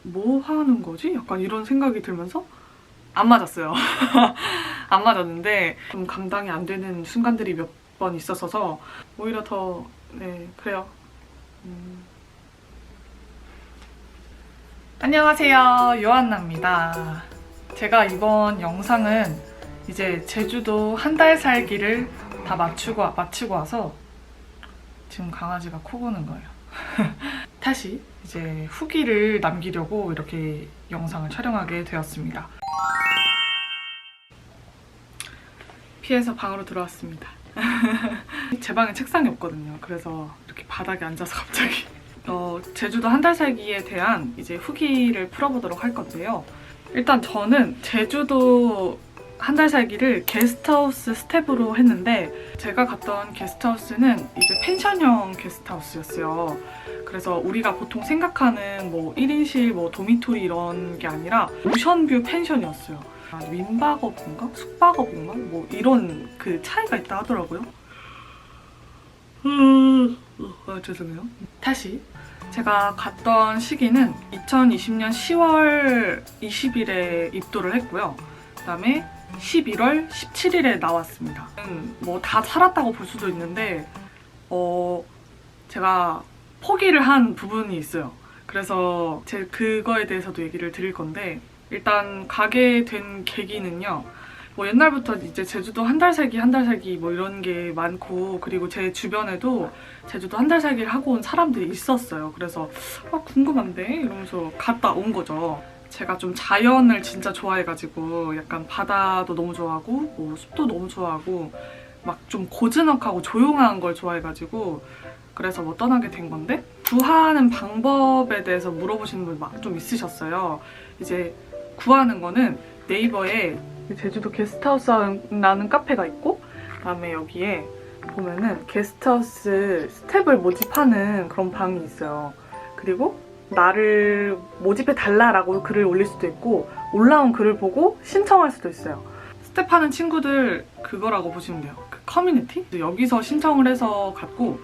뭐 하는 거지? 약간 이런 생각이 들면서 안 맞았어요. 안 맞았는데 좀 감당이 안 되는 순간들이 몇 번 있었어서 오히려 더 그래요. 안녕하세요, 요한나입니다. 제가 이번 영상은 이제 제주도 한 달 살기를 다 마치고 와서 지금 강아지가 코 고는 거예요. 다시 이제 후기를 남기려고 이렇게 영상을 촬영하게 되었습니다. 피해서 방으로 들어왔습니다. 제 방에 책상이 없거든요. 그래서 이렇게 바닥에 앉아서 갑자기 제주도 한 달 살기에 대한 이제 후기를 풀어보도록 할 건데요. 일단 저는 제주도 한 달 살기를 게스트하우스 스텝으로 했는데 제가 갔던 게스트하우스는 이제 펜션형 게스트하우스였어요. 그래서 우리가 보통 생각하는 뭐 1인실 뭐 도미토리 이런 게 아니라 오션뷰 펜션이었어요. 윈박업인가? 숙박업인가? 뭐 이런 그 차이가 있다 하더라고요. 죄송해요. 다시 제가 갔던 시기는 2020년 10월 20일에 입도를 했고요. 그다음에 11월 17일에 나왔습니다. 뭐 다 살았다고 볼 수도 있는데 제가 포기를 한 부분이 있어요. 그래서 그거에 대해서도 얘기를 드릴 건데 일단 가게 된 계기는요. 뭐 옛날부터 이제 제주도 한 달 살기 뭐 이런 게 많고 그리고 제 주변에도 제주도 한 달 살기를 하고 온 사람들이 있었어요. 그래서 궁금한데 이러면서 갔다 온 거죠. 제가 좀 자연을 진짜 좋아해가지고 약간 바다도 너무 좋아하고 뭐 숲도 너무 좋아하고 막 좀 고즈넉하고 조용한 걸 좋아해가지고 그래서 뭐 떠나게 된 건데 구하는 방법에 대해서 물어보시는 분 막 좀 있으셨어요. 이제 구하는 거는 네이버에 제주도 게스트하우스라는 카페가 있고 그다음에 여기에 보면은 게스트하우스 스텝을 모집하는 그런 방이 있어요. 그리고 나를 모집해 달라라고 글을 올릴 수도 있고 올라온 글을 보고 신청할 수도 있어요. 스텝하는 친구들 그거라고 보시면 돼요. 그 커뮤니티? 여기서 신청을 해서 갔고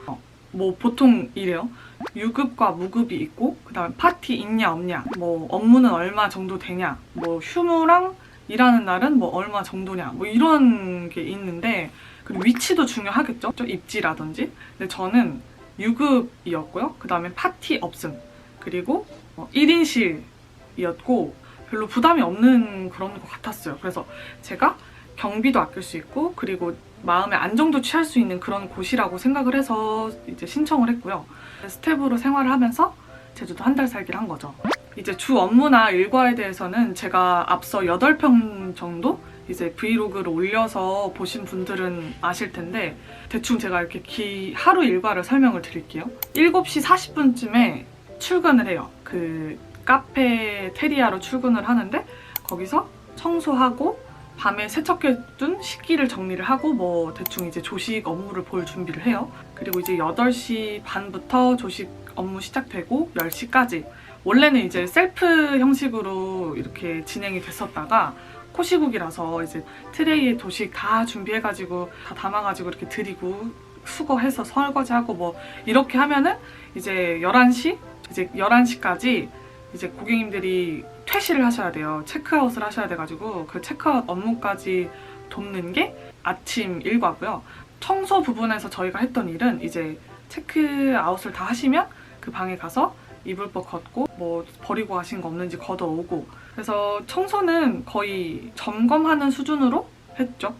뭐 보통 이래요. 유급과 무급이 있고 그다음에 파티 있냐 없냐 뭐 업무는 얼마 정도 되냐 뭐 휴무랑 일하는 날은 뭐 얼마 정도냐 뭐 이런 게 있는데 그리고 위치도 중요하겠죠? 입지라든지. 근데 저는 유급이었고요. 그다음에 파티 없음. 그리고 1인실이었고 별로 부담이 없는 그런 것 같았어요. 그래서 제가 경비도 아낄 수 있고 그리고 마음의 안정도 취할 수 있는 그런 곳이라고 생각을 해서 이제 신청을 했고요. 스텝으로 생활을 하면서 제주도 한 달 살기를 한 거죠. 이제 주 업무나 일과에 대해서는 제가 앞서 8편 정도 이제 브이로그를 올려서 보신 분들은 아실 텐데 대충 제가 이렇게 하루 일과를 설명을 드릴게요. 7시 40분쯤에 출근을 해요. 그 카페테리아로 출근을 하는데 거기서 청소하고 밤에 세척해둔 식기를 정리를 하고 뭐 대충 이제 조식 업무를 볼 준비를 해요. 그리고 이제 8시 반부터 조식 업무 시작되고 10시까지 원래는 이제 셀프 형식으로 이렇게 진행이 됐었다가 코시국이라서 이제 트레이에 도식 다 준비해가지고 다 담아가지고 이렇게 드리고 수거해서 설거지하고 뭐 이렇게 하면은 이제 11시까지 이제 고객님들이 퇴실을 하셔야 돼요. 체크아웃을 하셔야 돼가지고 그 체크아웃 업무까지 돕는 게 아침 일과고요. 청소 부분에서 저희가 했던 일은 이제 체크아웃을 다 하시면 그 방에 가서 이불 법 걷고 뭐 버리고 가신 거 없는지 걷어오고 그래서 청소는 거의 점검하는 수준으로 했죠.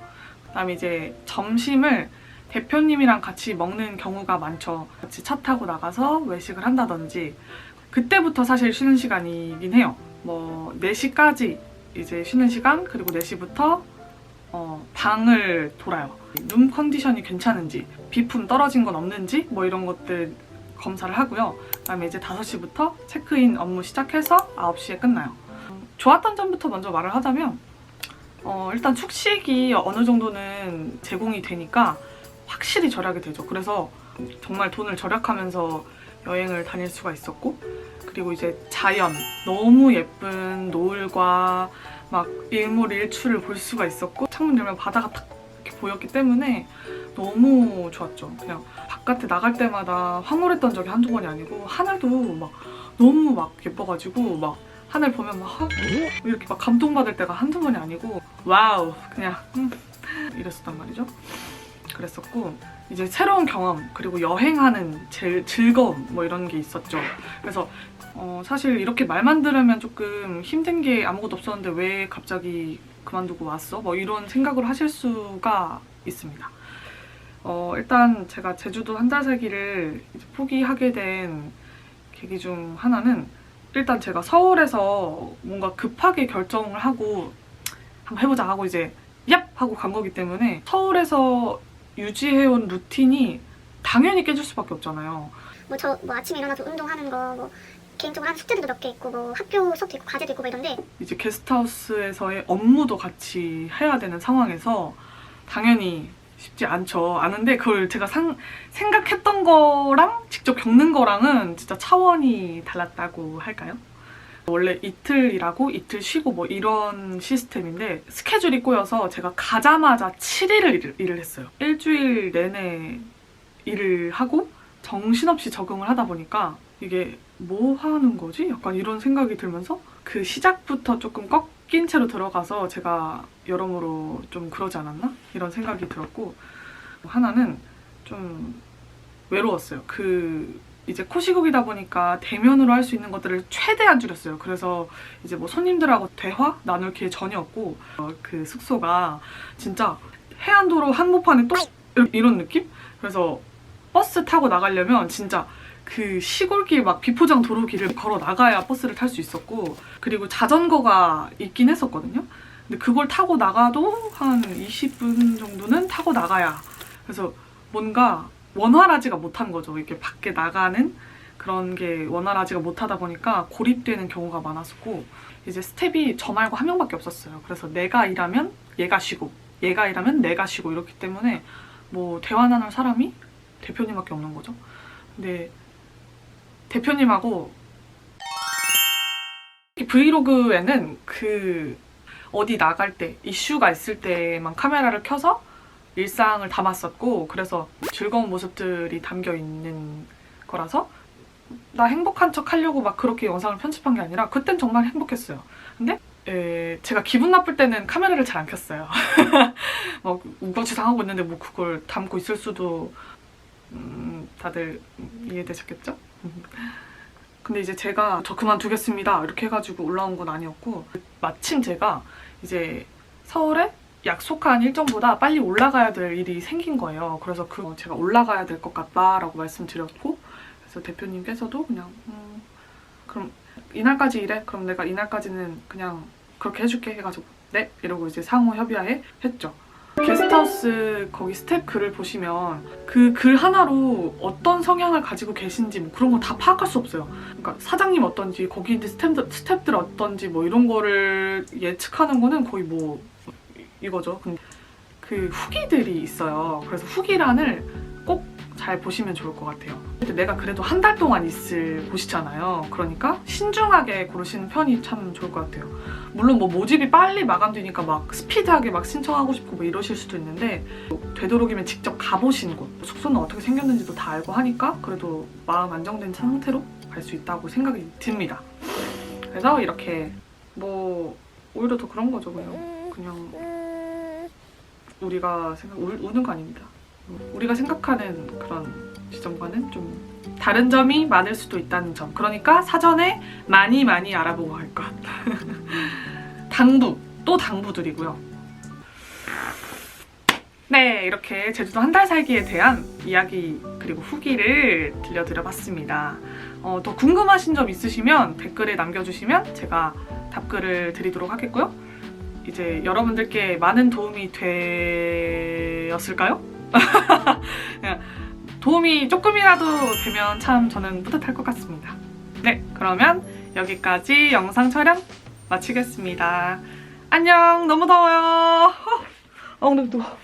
그다음에 이제 점심을 대표님이랑 같이 먹는 경우가 많죠. 같이 차 타고 나가서 외식을 한다든지 그때부터 사실 쉬는 시간이긴 해요. 뭐 4시까지 이제 쉬는 시간 그리고 4시부터 방을 돌아요. 룸 컨디션이 괜찮은지 비품 떨어진 건 없는지 뭐 이런 것들 검사를 하고요. 그다음에 이제 5시부터 체크인 업무 시작해서 9시에 끝나요. 좋았던 점부터 먼저 말을 하자면 일단 숙식이 어느 정도는 제공이 되니까 확실히 절약이 되죠. 그래서 정말 돈을 절약하면서 여행을 다닐 수가 있었고 그리고 이제 자연, 너무 예쁜 노을과 막 일몰일출을 볼 수가 있었고 창문 열면 바다가 딱 이렇게 보였기 때문에 너무 좋았죠. 그냥 바깥에 나갈 때마다 황홀했던 적이 한두 번이 아니고 하늘도 막 너무 막 예뻐가지고 막 하늘 보면 막 이렇게 막 감동받을 때가 한두 번이 아니고 와우 그냥 이랬었단 말이죠. 그랬었고 이제 새로운 경험 그리고 여행하는 즐거움 뭐 이런 게 있었죠. 그래서 사실 이렇게 말만 들으면 조금 힘든 게 아무것도 없었는데 왜 갑자기 그만두고 왔어? 뭐 이런 생각을 하실 수가 있습니다. 일단 제가 제주도 한 달 살기를 이제 포기하게 된 계기 중 하나는 일단 제가 서울에서 뭔가 급하게 결정을 하고 한번 해보자 하고 이제 얍! 하고 간 거기 때문에 서울에서 유지해온 루틴이 당연히 깨질 수밖에 없잖아요. 뭐 아침에 일어나서 운동하는 거, 뭐 개인적으로 하는 숙제들도 몇 개 있고, 뭐 학교 수업도 있고, 과제도 있고, 뭐 이런데 이제 게스트하우스에서의 업무도 같이 해야 되는 상황에서 당연히 쉽지 않은데 그걸 제가 생각했던 거랑 직접 겪는 거랑은 진짜 차원이 달랐다고 할까요? 원래 이틀 일하고 이틀 쉬고 뭐 이런 시스템인데 스케줄이 꼬여서 제가 가자마자 7일을 일을 했어요. 일주일 내내 일을 하고 정신없이 적응을 하다 보니까 이게 뭐 하는 거지? 약간 이런 생각이 들면서 그 시작부터 조금 꺾인 채로 들어가서 제가 여러모로 좀 그러지 않았나? 이런 생각이 들었고 하나는 좀 외로웠어요. 이제 코시국이다 보니까 대면으로 할 수 있는 것들을 최대한 줄였어요. 그래서 이제 뭐 손님들하고 대화 나눌 기회 전혀 없고 그 숙소가 진짜 해안도로 한복판에 또 이런 느낌? 그래서 버스 타고 나가려면 진짜 그 시골길 막 비포장 도로길을 걸어 나가야 버스를 탈 수 있었고 그리고 자전거가 있긴 했었거든요. 근데 그걸 타고 나가도 한 20분 정도는 타고 나가야 그래서 뭔가 원활하지가 못한 거죠. 이렇게 밖에 나가는 그런 게 원활하지가 못하다 보니까 고립되는 경우가 많았었고 이제 스텝이 저 말고 한 명밖에 없었어요. 그래서 내가 일하면 얘가 쉬고 얘가 일하면 내가 쉬고 이렇기 때문에 뭐 대화 나눌 사람이 대표님밖에 없는 거죠. 근데 대표님하고 브이로그에는 어디 나갈 때 이슈가 있을 때만 카메라를 켜서 일상을 담았었고 그래서 즐거운 모습들이 담겨 있는 거라서 나 행복한 척 하려고 막 그렇게 영상을 편집한 게 아니라 그땐 정말 행복했어요. 근데 제가 기분 나쁠 때는 카메라를 잘 안 켰어요. 막 우거지 당하고 있는데 뭐 그걸 담고 있을 수도 다들 이해되셨겠죠? 근데 이제 제가 저 그만두겠습니다 이렇게 해가지고 올라온 건 아니었고 마침 제가 이제 서울에 약속한 일정보다 빨리 올라가야 될 일이 생긴 거예요. 그래서 제가 올라가야 될 것 같다라고 말씀드렸고 그래서 대표님께서도 그냥 그럼 이날까지 일해? 그럼 내가 이날까지는 그냥 그렇게 해줄게 해가지고 네? 이러고 이제 상호 협의하에 했죠. 게스트하우스 거기 스텝 글을 보시면 그 글 하나로 어떤 성향을 가지고 계신지 뭐 그런 거 다 파악할 수 없어요. 그러니까 사장님 어떤지 거기 있는 스텝들 어떤지 뭐 이런 거를 예측하는 거는 거의 뭐 이거죠. 근데 그 후기들이 있어요. 그래서 후기란을 꼭 잘 보시면 좋을 것 같아요. 근데 내가 그래도 한 달 동안 있을 곳이잖아요. 그러니까 신중하게 고르시는 편이 참 좋을 것 같아요. 물론 뭐 모집이 빨리 마감되니까 막 스피드하게 막 신청하고 싶고 뭐 이러실 수도 있는데 되도록이면 직접 가보신 곳 숙소는 어떻게 생겼는지도 다 알고 하니까 그래도 마음 안정된 상태로 갈 수 있다고 생각이 듭니다. 그래서 이렇게 뭐 오히려 더 그런 거죠. 그냥 우리가 우는 거 아닙니다. 우리가 생각하는 그런 지점과는 좀 다른 점이 많을 수도 있다는 점. 그러니까 사전에 많이 알아보고 갈 것. 또 당부드리고요. 네, 이렇게 제주도 한 달 살기에 대한 이야기 그리고 후기를 들려드려봤습니다. 더 궁금하신 점 있으시면 댓글에 남겨주시면 제가 답글을 드리도록 하겠고요. 이제 여러분들께 많은 도움이 되었을까요? 도움이 조금이라도 되면 참 저는 뿌듯할 것 같습니다. 네, 그러면 여기까지 영상 촬영 마치겠습니다. 안녕, 너무 더워요. 엉덩이 뜨거워.